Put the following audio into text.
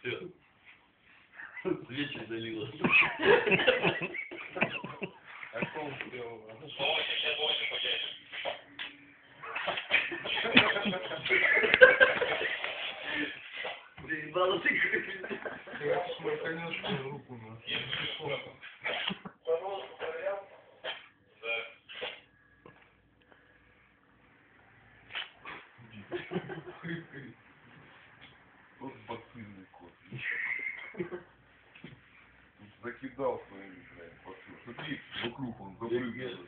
Все. Свечи залило. А что он сделал? 188 поедешь. Заебало ты, Я свой конечную руку на. Пожалуйста, проверял? Да. Вот бацильный кот. Закидал своими, блядь, посыл. Смотри, вокруг он запрыгнул.